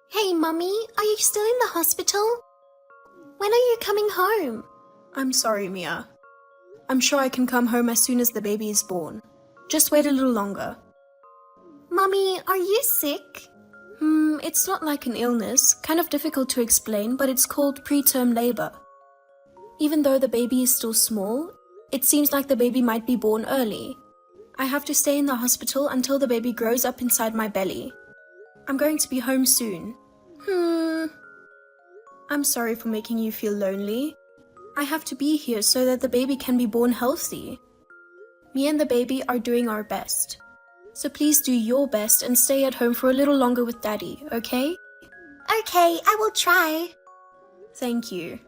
Hey, Mummy, are you still in the hospital? When are you coming home? I'm sorry, Mia. I'm sure I can come home as soon as the baby is born. Just wait a little longer. Mummy, are you sick? It's not like an illness, kind of difficult to explain, but it's called preterm labor. Even though the baby is still small, it seems like the baby might be born early. I have to stay in the hospital until the baby grows up inside my belly. I'm going to be home soon. I'm sorry for making you feel lonely. I have to be here so that the baby can be born healthy. Me and the baby are doing our best. So please do your best and stay at home for a little longer with Daddy, okay? Okay, I will try. Thank you.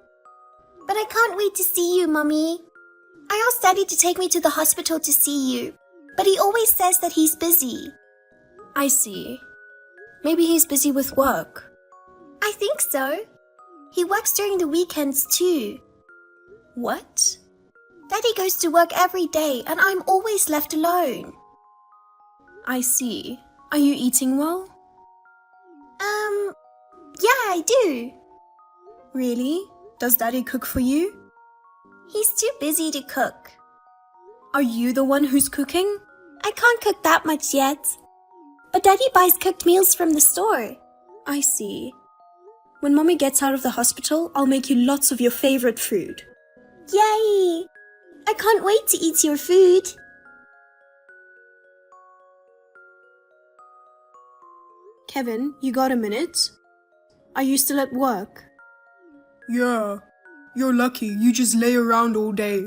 But I can't wait to see you, Mummy. I asked Daddy to take me to the hospital to see you, but he always says that he's busy. I see. Maybe he's busy with work. I think so. He works during the weekends too. What? Daddy goes to work every day and I'm always left alone. I see. Are you eating well? Yeah, I do. Really? Does Daddy cook for you? He's too busy to cook. Are you the one who's cooking? I can't cook that much yet. But Daddy buys cooked meals from the store. I see. When Mommy gets out of the hospital, I'll make you lots of your favorite food. Yay! I can't wait to eat your food. Kevin, you got a minute? Are you still at work? Yeah, you're lucky. You just lay around all day.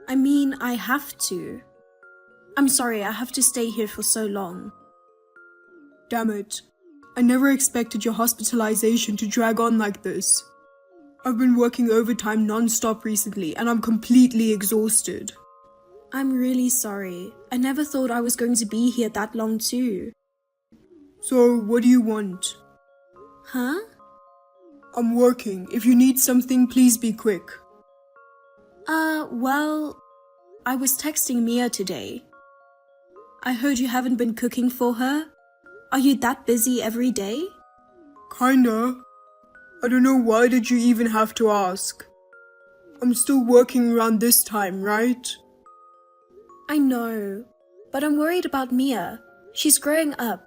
I mean, I have to. I'm sorry, I have to stay here for so long. Damn it. I never expected your hospitalization to drag on like this. I've been working overtime non-stop recently and I'm completely exhausted. I'm really sorry. I never thought I was going to be here that long too. So, what do you want? Huh? I'm working. If you need something, please be quick. Well, I was texting Mia today. I heard you haven't been cooking for her. Are you that busy every day? Kinda. I don't know, why did you even have to ask? I'm still working around this time, right? I know, but I'm worried about Mia. She's growing up.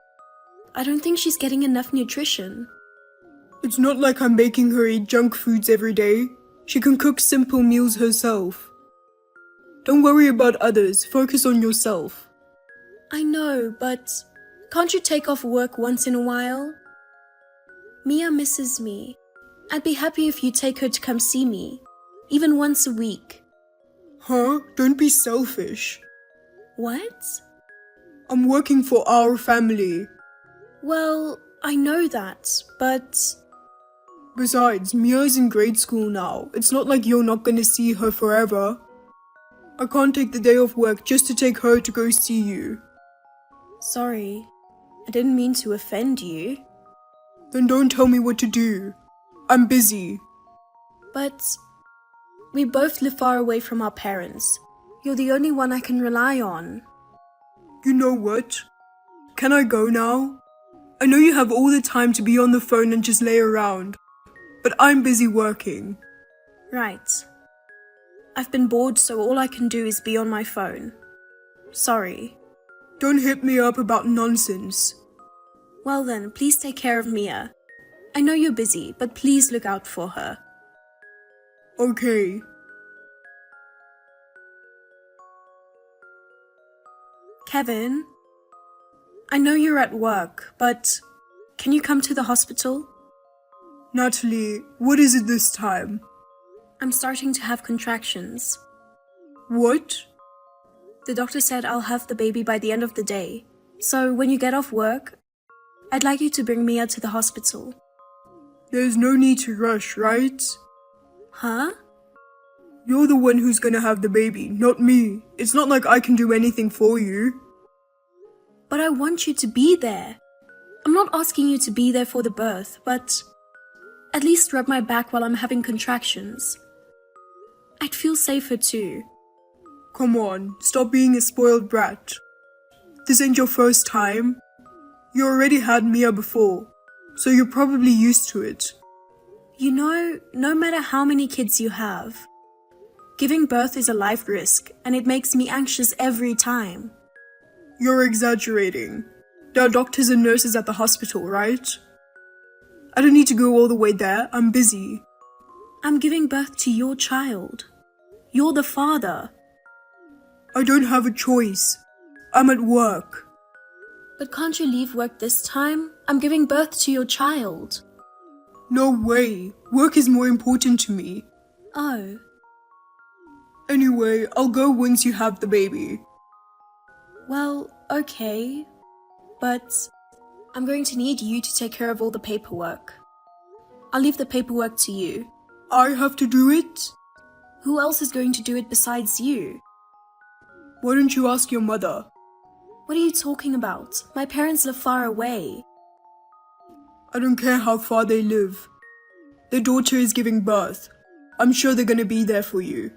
I don't think she's getting enough nutrition. It's not like I'm making her eat junk foods every day. She can cook simple meals herself. Don't worry about others, focus on yourself. I know, but can't you take off work once in a while? Mia misses me. I'd be happy if you take her to come see me, even once a week. Huh? Don't be selfish. What? I'm working for our family. Well, I know that, but Besides, Mia's in grade school now. It's not like you're not gonna see her forever. I can't take the day off work just to take her to go see you. sorry. I didn't mean to offend you. Then don't tell me what to do. I'm busy. But we both live far away from our parents. You're the only one I can rely on. You know what? Can I go now? I know you have all the time to be on the phone and just lay around, but I'm busy working. Right. I've been bored, so all I can do is be on my phone. Sorry. Don't hit me up about nonsense. Well then, please take care of Mia. I know you're busy, but please look out for her. Okay. Kevin? I know you're at work, but can you come to the hospital? Natalie, what is it this time? I'm starting to have contractions. What? The doctor said I'll have the baby by the end of the day. So when you get off work, I'd like you to bring Mia to the hospital. There's no need to rush, right? Huh? You're the one who's gonna have the baby, not me. It's not like I can do anything for you. But I want you to be there. I'm not asking you to be there for the birth, but at least rub my back while I'm having contractions. I'd feel safer too. Come on, stop being a spoiled brat. This ain't your first time. You already had Mia before. so you're probably used to it. You know, no matter how many kids you have, giving birth is a life risk, and it makes me anxious every time. You're exaggerating. There are doctors and nurses at the hospital, right? I don't need to go all the way there. I'm busy. I'm giving birth to your child. You're the father. I don't have a choice. I'm at work. But can't you leave work this time? I'm giving birth to your child. No way. Work is more important to me. Oh, Anyway, I'll go once you have the baby. well, okay. But I'm going to need you to take care of all the paperwork. I'll leave the paperwork to you. I have to do it? Who else is going to do it besides you? Why don't you ask your mother? What are you talking about? My parents live far away. I don't care how far they live. Their daughter is giving birth. I'm sure they're gonna be there for you.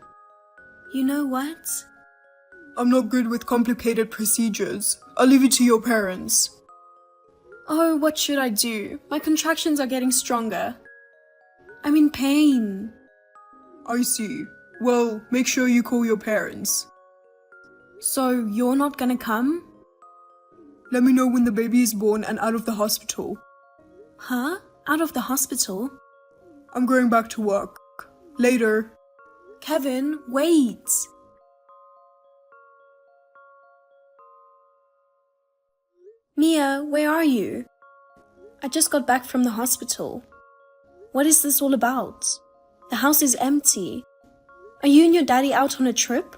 You know what? I'm not good with complicated procedures. I'll leave it to your parents. Oh, what should I do? My contractions are getting stronger. I'm in pain. I see. Well, make sure you call your parents. So you're not gonna come? Let me know when the baby is born and out of the hospital. Huh? Out of the hospital? I'm going back to work. Later. Kevin, wait! Mia, where are you? I just got back from the hospital. What is this all about? The house is empty. Are you and your daddy out on a trip?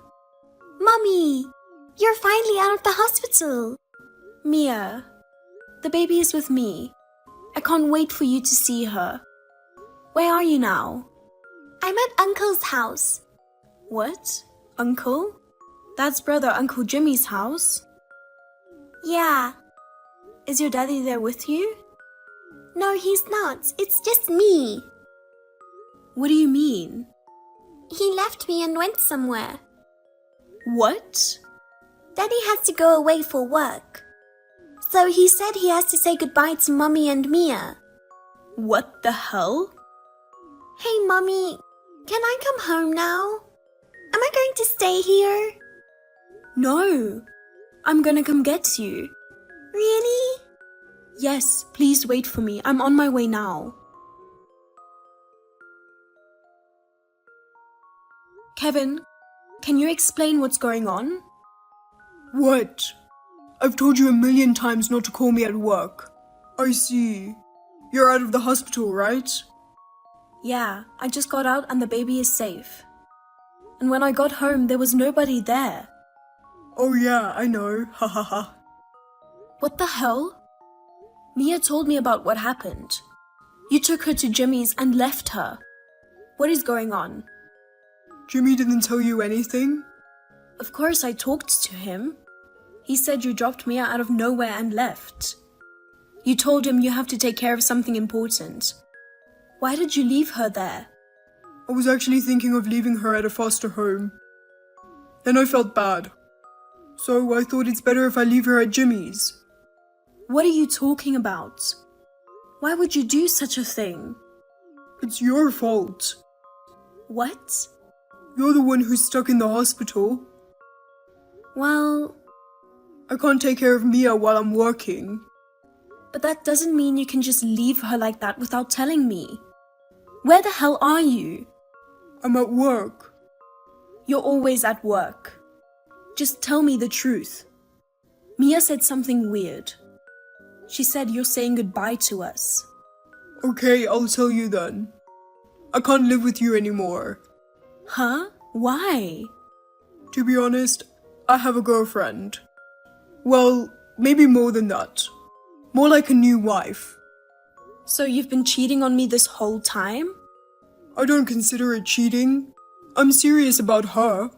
Mommy, you're finally out of the hospital. Mia, the baby is with me. I can't wait for you to see her. Where are you now? I'm at Uncle's house. What? Uncle? Dad's brother, Uncle Jimmy's house? Yeah. Is your daddy there with you? No, he's not. It's just me. What do you mean? He left me and went somewhere. What? Daddy has to go away for work. So he said he has to say goodbye to Mommy and Mia. What the hell? Hey, Mommy, can I come home now? Am I going to stay here? No. I'm gonna come get you. Really? Yes, please wait for me. I'm on my way now. Kevin, can you explain what's going on? What? I've told you a million times not to call me at work. I see. You're out of the hospital, right? Yeah, I just got out and the baby is safe. And when I got home, there was nobody there. Oh yeah, I know. Ha ha ha. What the hell? Mia told me about what happened. You took her to Jimmy's and left her. What is going on? Jimmy didn't tell you anything? Of course I talked to him. He said you dropped Mia out of nowhere and left. You told him you have to take care of something important. Why did you leave her there? I was actually thinking of leaving her at a foster home. Then I felt bad. So I thought it's better if I leave her at Jimmy's. What are you talking about? Why would you do such a thing? It's your fault. What? You're the one who's stuck in the hospital. Well, I can't take care of Mia while I'm working. but that doesn't mean you can just leave her like that without telling me. Where the hell are you? I'm at work. You're always at work. Just tell me the truth. Mia said something weird. She said you're saying goodbye to us. Okay, I'll tell you then. I can't live with you anymore. Huh? Why? To be honest, I have a girlfriend. Well, maybe more than that. More like a new wife. So you've been cheating on me this whole time? I don't consider it cheating. I'm serious about her.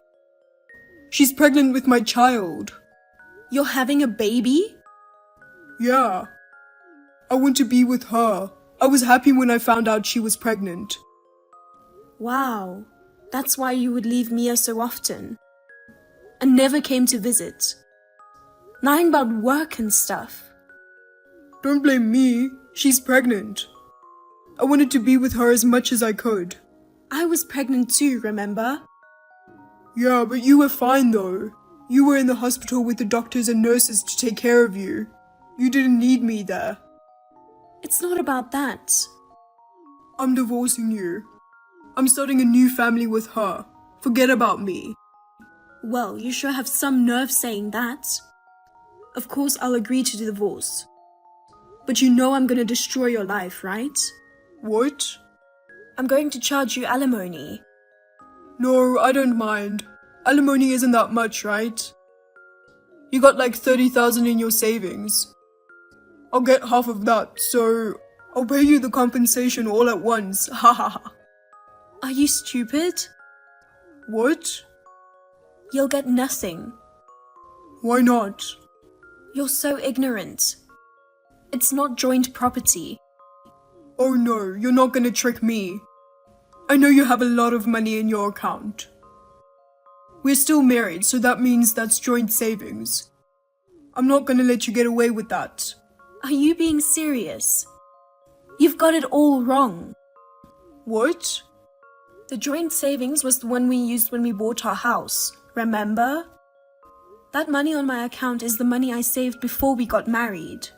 She's pregnant with my child. You're having a baby? Yeah. I want to be with her. I was happy when I found out she was pregnant. Wow. That's why you would leave Mia so often. And never came to visit. Lying about work and stuff. Don't blame me. She's pregnant. I wanted to be with her as much as I could. I was pregnant too, remember? Yeah, but you were fine though. You were in the hospital with the doctors and nurses to take care of you. You didn't need me there. It's not about that. I'm divorcing you. I'm starting a new family with her. Forget about me. Well, you sure have some nerve saying that. Of course, I'll agree to the divorce. But you know I'm gonna destroy your life, right? What? I'm going to charge you alimony. No, I don't mind. Alimony isn't that much, right? You got like 30,000 in your savings. I'll get half of that, so I'll pay you the compensation all at once. Ha ha ha. Are you stupid? What? You'll get nothing. Why not? You're so ignorant. It's not joint property. Oh no, you're not gonna trick me. I know you have a lot of money in your account. We're still married, so that means that's joint savings. I'm not gonna let you get away with that. Are you being serious? You've got it all wrong. What? The joint savings was the one we used when we bought our house, remember? That money on my account is the money I saved before we got married.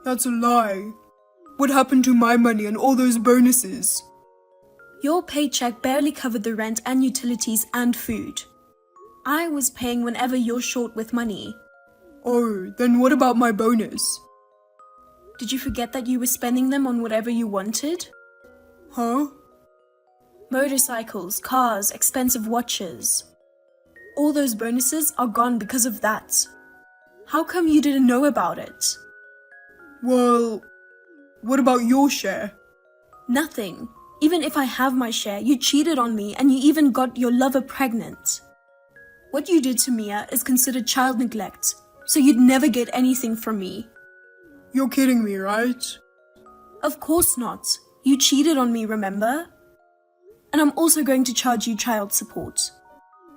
That's a lie. What happened to my money and all those bonuses? Your paycheck barely covered the rent and utilities and food. I was paying whenever you're short with money. Oh, then what about my bonus? Did you forget that you were spending them on whatever you wanted? Huh? Motorcycles, cars, expensive watches. All those bonuses are gone because of that. How come you didn't know about it? Well, what about your share? Nothing. Even if I have my share, you cheated on me and you even got your lover pregnant. What you did to Mia is considered child neglect, so you'd never get anything from me. You're kidding me, right? Of course not. You cheated on me, remember? And I'm also going to charge you child support.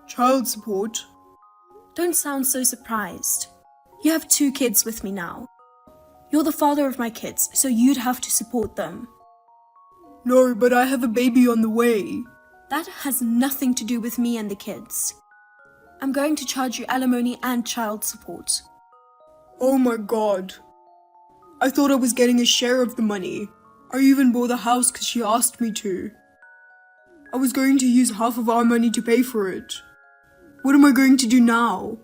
Child support? Don't sound so surprised. You have 2 kids with me now. You're the father of my kids, so you'd have to support them. No, but I have a baby on the way. That has nothing to do with me and the kids. I'm going to charge you alimony and child support. Oh my god. I thought I was getting a share of the money. I even bought the house because she asked me to. I was going to use half of our money to pay for it. What am I going to do now?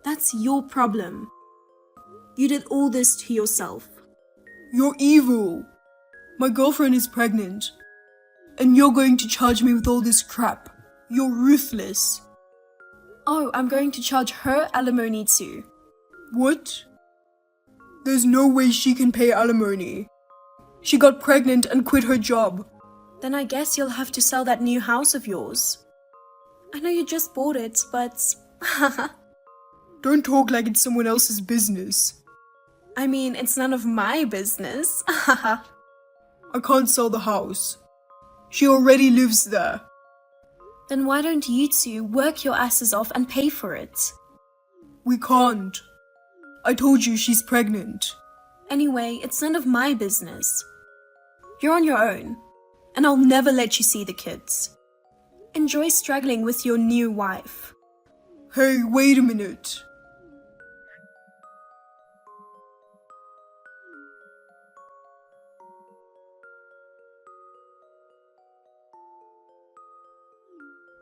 That's your problem. You did all this to yourself. You're evil. My girlfriend is pregnant. And you're going to charge me with all this crap. You're ruthless. Oh, I'm going to charge her alimony too. What? There's no way she can pay alimony. She got pregnant and quit her job. Then I guess you'll have to sell that new house of yours. I know you just bought it, but... Don't talk like it's someone else's business. I mean, it's none of my business. I can't sell the house. She already lives there. Then why don't you two work your asses off and pay for it? We can't. I told you she's pregnant. Anyway, it's none of my business. You're on your own, and I'll never let you see the kids. Enjoy struggling with your new wife. Hey, wait a minute.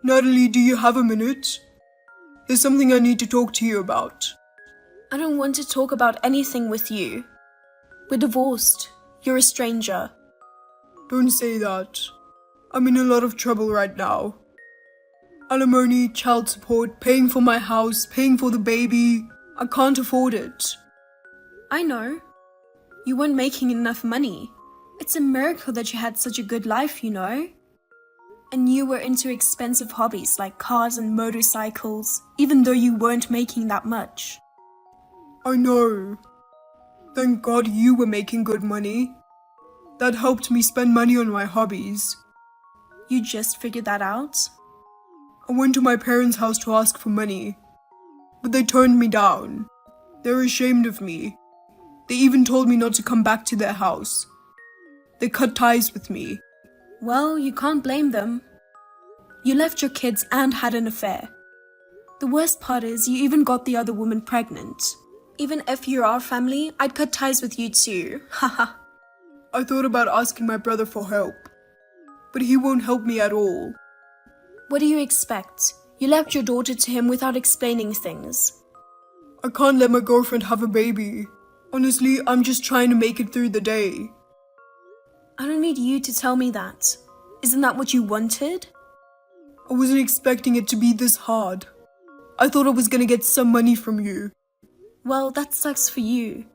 Natalie, do you have a minute? There's something I need to talk to you about. I don't want to talk about anything with you. We're divorced. You're a stranger. Don't say that. I'm in a lot of trouble right now. Alimony, child support, paying for my house, paying for the baby. I can't afford it. I know. You weren't making enough money. It's a miracle that you had such a good life, you know? And you were into expensive hobbies like cars and motorcycles, even though you weren't making that much. I know. Thank God you were making good money. That helped me spend money on my hobbies. You just figured that out? I went to my parents' house to ask for money, but they turned me down. They're ashamed of me. They even told me not to come back to their house. They cut ties with me. Well, you can't blame them. You left your kids and had an affair. The worst part is you even got the other woman pregnant. Even if you're our family, I'd cut ties with you too. Haha. I thought about asking my brother for help, but he won't help me at all. What do you expect? You left your daughter to him without explaining things. I can't let my girlfriend have a baby. Honestly, I'm just trying to make it through the day. I don't need you to tell me that. Isn't that what you wanted? I wasn't expecting it to be this hard. I thought I was gonna get some money from you. Well, that sucks for you.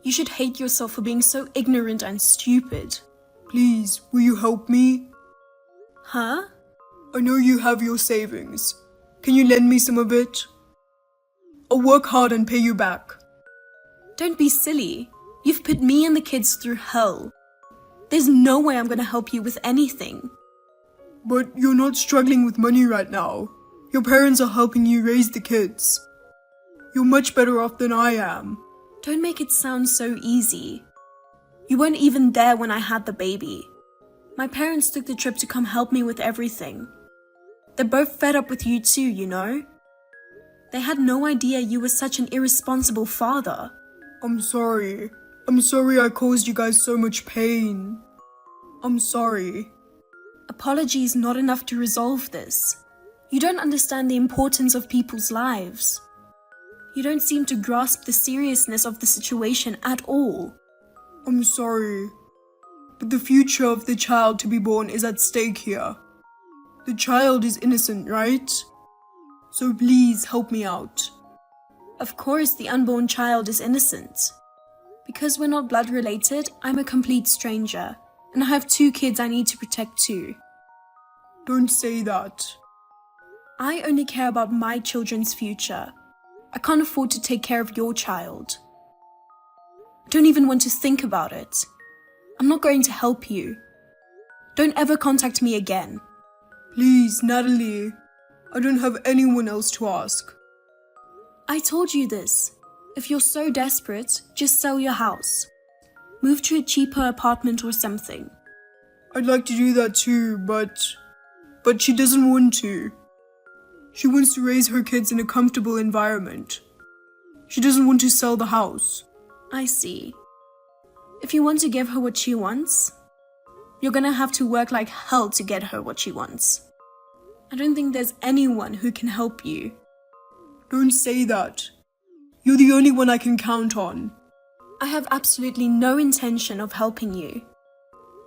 You should hate yourself for being so ignorant and stupid. Please, will you help me? Huh? I know you have your savings. Can you lend me some of it? I'll work hard and pay you back. Don't be silly. You've put me and the kids through hell. There's no way I'm gonna help you with anything. But you're not struggling with money right now. Your parents are helping you raise the kids. You're much better off than I am. Don't make it sound so easy. You weren't even there when I had the baby. My parents took the trip to come help me with everything. They're both fed up with you too, you know? They had no idea you were such an irresponsible father. I'm sorry. I'm sorry I caused you guys so much pain. I'm sorry. Apology is not enough to resolve this. You don't understand the importance of people's lives. You don't seem to grasp the seriousness of the situation at all. I'm sorry. But the future of the child to be born is at stake here. The child is innocent, right? So please help me out. Of course, the unborn child is innocent. Because we're not blood related, I'm a complete stranger, and I have 2 kids I need to protect too. Don't say that. I only care about my children's future. I can't afford to take care of your child. I don't even want to think about it. I'm not going to help you. Don't ever contact me again. Please, Natalie. I don't have anyone else to ask. I told you this. If you're so desperate, just sell your house. Move to a cheaper apartment or something. I'd like to do that too, but she doesn't want to. She wants to raise her kids in a comfortable environment. She doesn't want to sell the house. I see. If you want to give her what she wants, you're gonna have to work like hell to get her what she wants. I don't think there's anyone who can help you. Don't say that. You're the only one I can count on. I have absolutely no intention of helping you.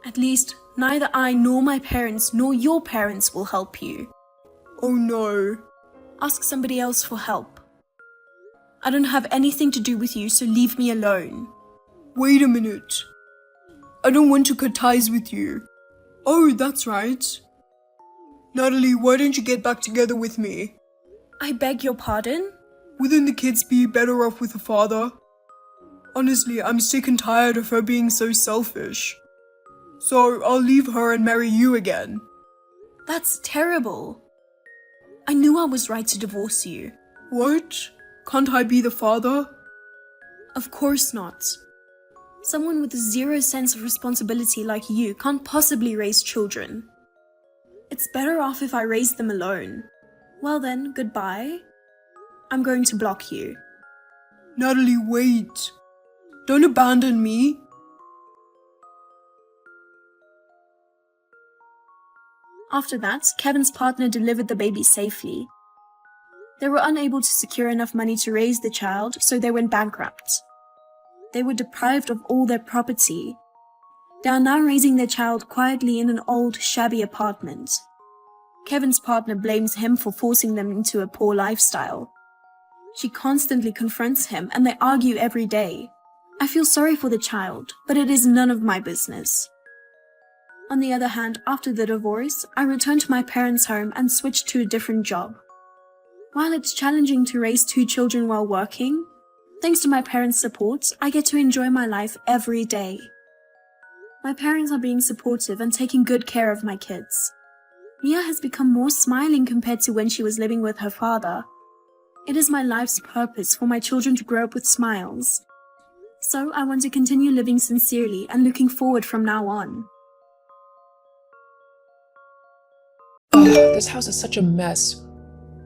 At least, neither I nor my parents nor your parents will help you. Oh no. Ask somebody else for help. I don't have anything to do with you, so leave me alone. Wait a minute. I don't want to cut ties with you. Oh, that's right. Natalie, why don't you get back together with me? I beg your pardon? Wouldn't the kids be better off with a father? Honestly, I'm sick and tired of her being so selfish. So I'll leave her and marry you again. That's terrible. I knew I was right to divorce you. What? Can't I be the father? Of course not. Someone with 0 sense of responsibility like you can't possibly raise children. It's better off if I raise them alone. Well then, goodbye. I'm going to block you. Natalie, wait. Don't abandon me. After that, Kevin's partner delivered the baby safely. They were unable to secure enough money to raise the child, so they went bankrupt. They were deprived of all their property. They are now raising their child quietly in an old, shabby apartment. Kevin's partner blames him for forcing them into a poor lifestyle. She constantly confronts him and they argue every day. I feel sorry for the child, but it is none of my business. On the other hand, after the divorce, I returned to my parents' home and switched to a different job. While it's challenging to raise 2 children while working, thanks to my parents' support, I get to enjoy my life every day. My parents are being supportive and taking good care of my kids. Mia has become more smiling compared to when she was living with her father. It is my life's purpose for my children to grow up with smiles. So I want to continue living sincerely and looking forward from now on. Ugh, this house is such a mess.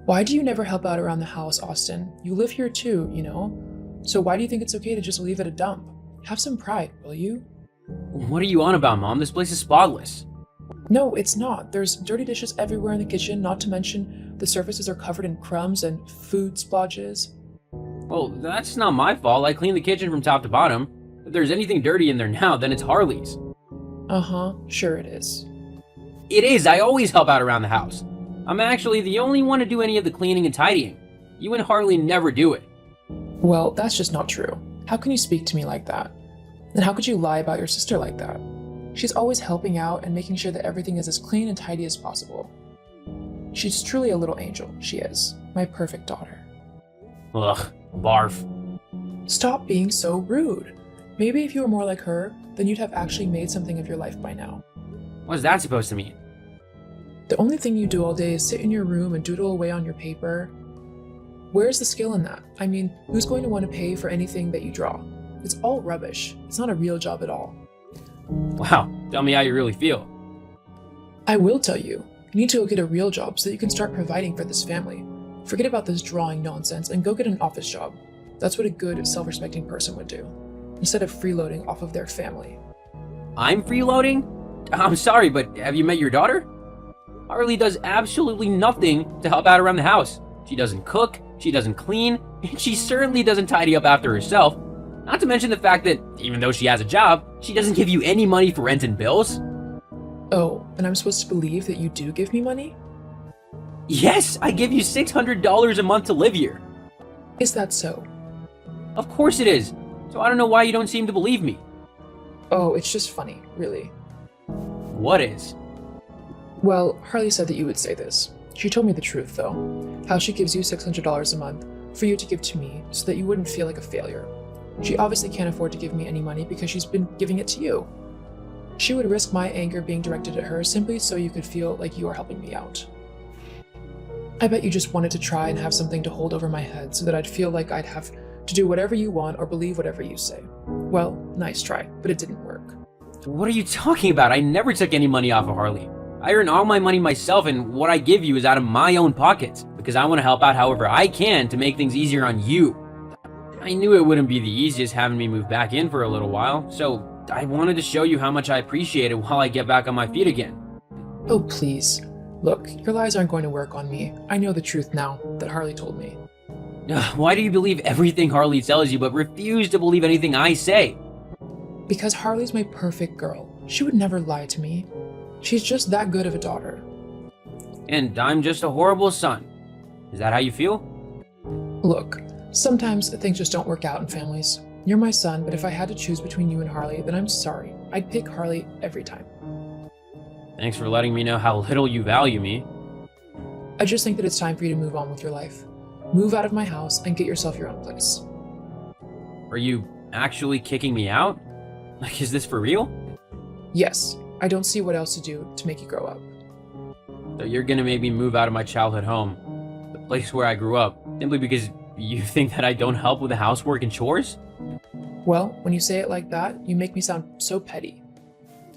Why do you never help out around the house, Austin? You live here too, you know? So why do you think it's okay to just leave it a dump? Have some pride, will you? What are you on about, Mom? This place is spotless. No, it's not. There's dirty dishes everywhere in the kitchen, not to mention the surfaces are covered in crumbs and food splodges. Well, that's not my fault. I cleaned the kitchen from top to bottom. If there's anything dirty in there now, then it's Harley's. Uh-huh, sure it is. It is. I always help out around the house. I'm actually the only one to do any of the cleaning and tidying. You and Harley never do it. Well, that's just not true. How can you speak to me like that? And how could you lie about your sister like that? She's always helping out and making sure that everything is as clean and tidy as possible. She's truly a little angel, she is. My perfect daughter. Ugh, barf. Stop being so rude. Maybe if you were more like her, then you'd have actually made something of your life by now. What's that supposed to mean? The only thing you do all day is sit in your room and doodle away on your paper. Where's the skill in that? I mean, who's going to want to pay for anything that you draw? It's all rubbish. It's not a real job at all. Wow, tell me how you really feel. I will tell you. You need to go get a real job so that you can start providing for this family. Forget about this drawing nonsense and go get an office job. That's what a good, self-respecting person would do, instead of freeloading off of their family. I'm freeloading? I'm sorry, but have you met your daughter? Harley does absolutely nothing to help out around the house. She doesn't cook, she doesn't clean, and she certainly doesn't tidy up after herself. Not to mention the fact that, even though she has a job, she doesn't give you any money for rent and bills. Oh, and I'm supposed to believe that you do give me money? Yes, I give you $600 a month to live here. Is that so? Of course it is. So I don't know why you don't seem to believe me. Oh, it's just funny, really. What is? Well, Harley said that you would say this. She told me the truth, though. How she gives you $600 a month for you to give to me so that you wouldn't feel like a failure. She obviously can't afford to give me any money because she's been giving it to you. She would risk my anger being directed at her simply so you could feel like you are helping me out. I bet you just wanted to try and have something to hold over my head so that I'd feel like I'd have to do whatever you want or believe whatever you say. Well, nice try, but it didn't work. What are you talking about? I never took any money off of Harley. I earn all my money myself, and what I give you is out of my own pockets, because I want to help out however I can to make things easier on you. I knew it wouldn't be the easiest having me move back in for a little while, so I wanted to show you how much I appreciate it while I get back on my feet again. Oh, please. Look, your lies aren't going to work on me. I know the truth now that Harley told me. Why do you believe everything Harley tells you but refuse to believe anything I say? Because Harley's my perfect girl. She would never lie to me. She's just that good of a daughter. And I'm just a horrible son. Is that how you feel? Look, sometimes things just don't work out in families. You're my son, but if I had to choose between you and Harley, then I'm sorry. I'd pick Harley every time. Thanks for letting me know how little you value me. I just think that it's time for you to move on with your life. Move out of my house and get yourself your own place. Are you actually kicking me out? Like, is this for real? Yes, I don't see what else to do to make you grow up. So you're gonna make me move out of my childhood home, the place where I grew up, simply because you think that I don't help with the housework and chores? Well, when you say it like that, you make me sound so petty.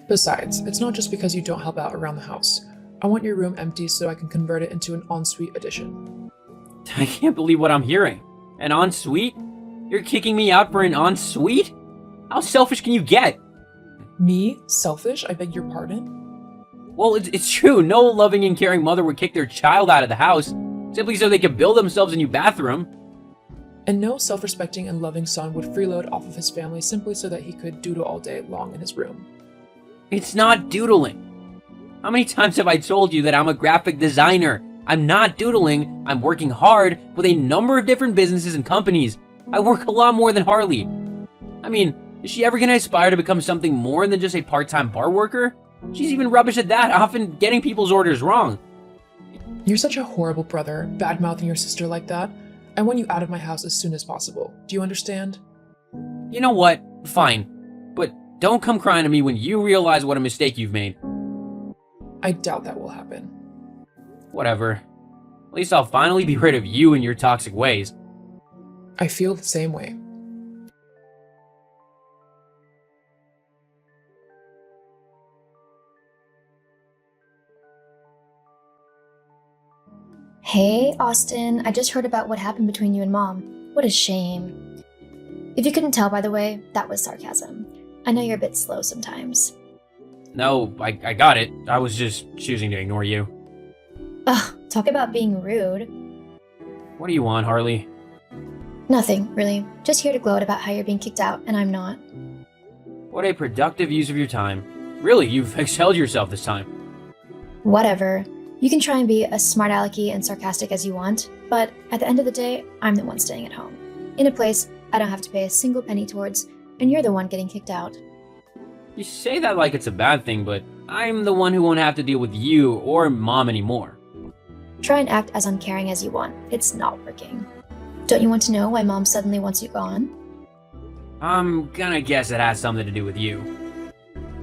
Besides, it's not just because you don't help out around the house. I want your room empty so I can convert it into an ensuite addition. I can't believe what I'm hearing. An ensuite? You're kicking me out for an ensuite? How selfish can you get? Me? Selfish? I beg your pardon? Well, it's true. No loving and caring mother would kick their child out of the house simply so they could build themselves a new bathroom. And no self-respecting and loving son would freeload off of his family simply so that he could doodle all day long in his room. It's not doodling. How many times have I told you that I'm a graphic designer? I'm not doodling. I'm working hard with a number of different businesses and companies. I work a lot more than Harley. I mean, is she ever gonna aspire to become something more than just a part-time bar worker? She's even rubbish at that, often getting people's orders wrong. You're such a horrible brother, bad-mouthing your sister like that. I want you out of my house as soon as possible. Do you understand? You know what? Fine. But don't come crying to me when you realize what a mistake you've made. I doubt that will happen. Whatever. At least I'll finally be rid of you and your toxic ways. I feel the same way. Hey, Austin, I just heard about what happened between you and Mom. What a shame. If you couldn't tell, by the way, that was sarcasm. I know you're a bit slow sometimes. No, I got it. I was just choosing to ignore you. Ugh, talk about being rude. What do you want, Harley? Nothing, really. Just here to gloat about how you're being kicked out, and I'm not. What a productive use of your time. Really, you've excelled yourself this time. Whatever. You can try and be as smart alecky and sarcastic as you want, but at the end of the day, I'm the one staying at home. In a place I don't have to pay a single penny towards, and you're the one getting kicked out. You say that like it's a bad thing, but I'm the one who won't have to deal with you or Mom anymore. Try and act as uncaring as you want. It's not working. Don't you want to know why Mom suddenly wants you gone? I'm gonna guess it has something to do with you.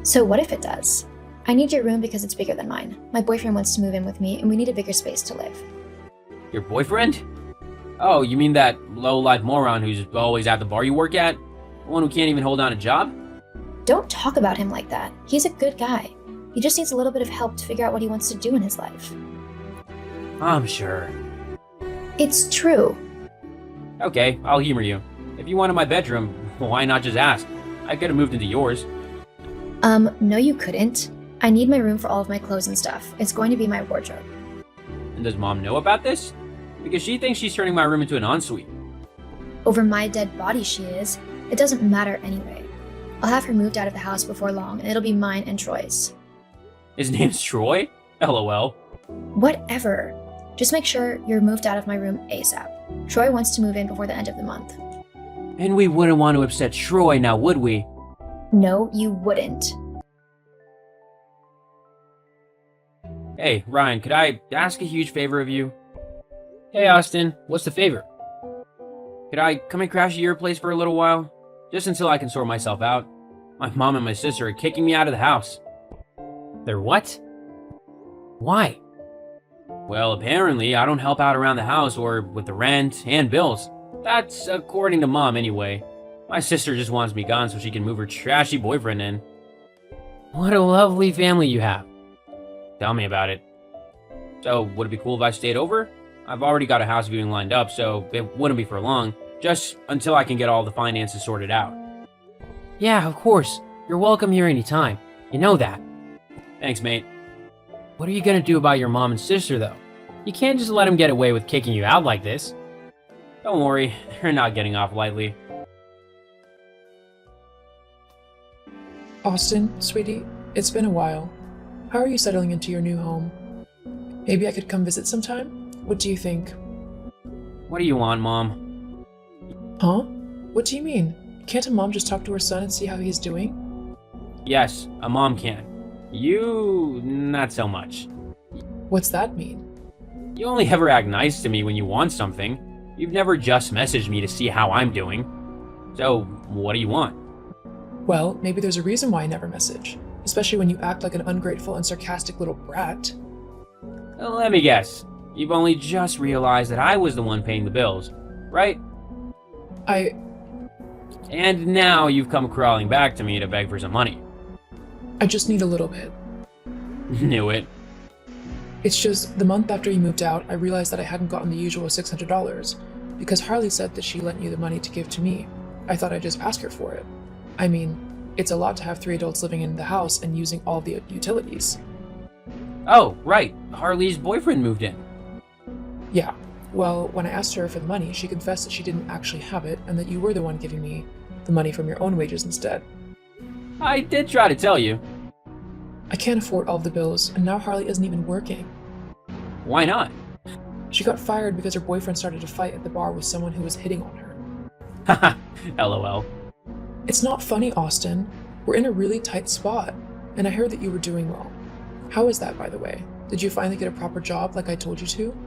So what if it does? I need your room because it's bigger than mine. My boyfriend wants to move in with me, and we need a bigger space to live. Your boyfriend? Oh, you mean that low-life moron who's always at the bar you work at? The one who can't even hold down a job? Don't talk about him like that. He's a good guy. He just needs a little bit of help to figure out what he wants to do in his life. I'm sure. It's true. Okay, I'll humor you. If you wanted my bedroom, why not just ask? I could have moved into yours. No you couldn't. I need my room for all of my clothes and stuff. It's going to be my wardrobe. And does Mom know about this? Because she thinks she's turning my room into an ensuite. Over my dead body she is. It doesn't matter anyway. I'll have her moved out of the house before long, and it'll be mine and Troy's. His name's Troy? LOL. Whatever. Just make sure you're moved out of my room ASAP. Troy wants to move in before the end of the month. And we wouldn't want to upset Troy now, would we? No, you wouldn't. Hey, Ryan, could I ask a huge favor of you? Hey, Austin, what's the favor? Could I come and crash at your place for a little while? Just until I can sort myself out. My mom and my sister are kicking me out of the house. They're what? Why? Well, apparently I don't help out around the house or with the rent and bills. That's according to Mom anyway. My sister just wants me gone so she can move her trashy boyfriend in. What a lovely family you have. Tell me about it. So, would it be cool if I stayed over? I've already got a house viewing lined up, so it wouldn't be for long. Just until I can get all the finances sorted out. Yeah, of course. You're welcome here anytime. You know that. Thanks, mate. What are you gonna do about your mom and sister, though? You can't just let them get away with kicking you out like this. Don't worry, they're not getting off lightly. Austin, sweetie, it's been a while. How are you settling into your new home? Maybe I could come visit sometime? What do you think? What do you want, Mom? Huh? What do you mean? Can't a mom just talk to her son and see how he's doing? Yes, a mom can. You, not so much. What's that mean? You only ever act nice to me when you want something. You've never just messaged me to see how I'm doing. So, what do you want? Well, maybe there's a reason why I never message, especially when you act like an ungrateful and sarcastic little brat. Let me guess. You've only just realized that I was the one paying the bills, right? And now you've come crawling back to me to beg for some money. I just need a little bit. Knew it. It's just, the month after you moved out, I realized that I hadn't gotten the usual $600, because Harley said that she lent you the money to give to me. I thought I'd just ask her for it. I mean, it's a lot to have 3 adults living in the house and using all the utilities. Oh, right. Harley's boyfriend moved in. Yeah. Well, when I asked her for the money, she confessed that she didn't actually have it and that you were the one giving me the money from your own wages instead. I did try to tell you. I can't afford all of the bills, and now Harley isn't even working. Why not? She got fired because her boyfriend started a fight at the bar with someone who was hitting on her. Haha, LOL. It's not funny, Austin. We're in a really tight spot, and I heard that you were doing well. How is that, by the way? Did you finally get a proper job like I told you to?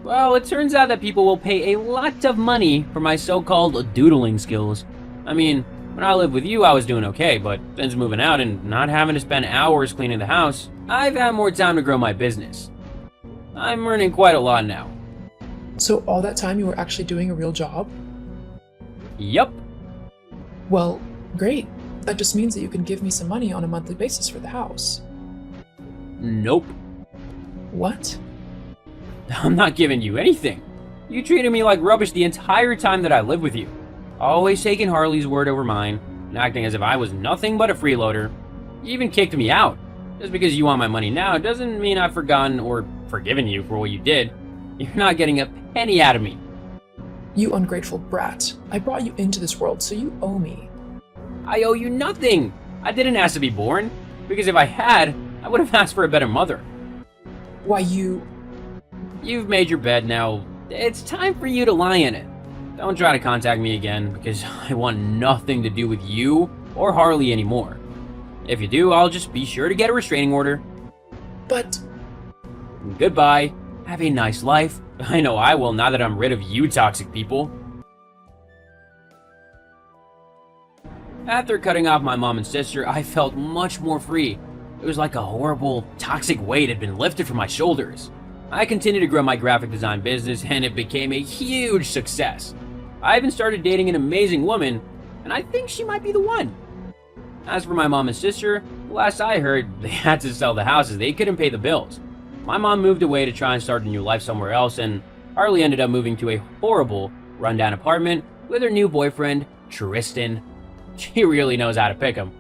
Well, it turns out that people will pay a lot of money for my so-called doodling skills. I mean, when I lived with you, I was doing okay, but since moving out and not having to spend hours cleaning the house, I've had more time to grow my business. I'm earning quite a lot now. So all that time you were actually doing a real job? Yup. Well, great. That just means that you can give me some money on a monthly basis for the house. Nope. What? I'm not giving you anything. You treated me like rubbish the entire time that I lived with you. Always taking Harley's word over mine, and acting as if I was nothing but a freeloader. You even kicked me out. Just because you want my money now doesn't mean I've forgotten or forgiven you for what you did. You're not getting a penny out of me. You ungrateful brat. I brought you into this world, so you owe me. I owe you nothing. I didn't ask to be born, because if I had, I would have asked for a better mother. Why, You've made your bed now. It's time for you to lie in it. Don't try to contact me again, because I want nothing to do with you or Harley anymore. If you do, I'll just be sure to get a restraining order. But... Goodbye. Have a nice life. I know I will now that I'm rid of you toxic people. After cutting off my mom and sister, I felt much more free. It was like a horrible, toxic weight had been lifted from my shoulders. I continued to grow my graphic design business, and it became a huge success. I even started dating an amazing woman, and I think she might be the one. As for my mom and sister, the last I heard, they had to sell the house as they couldn't pay the bills. My mom moved away to try and start a new life somewhere else, and Harley ended up moving to a horrible, rundown apartment with her new boyfriend, Tristan. She really knows how to pick him.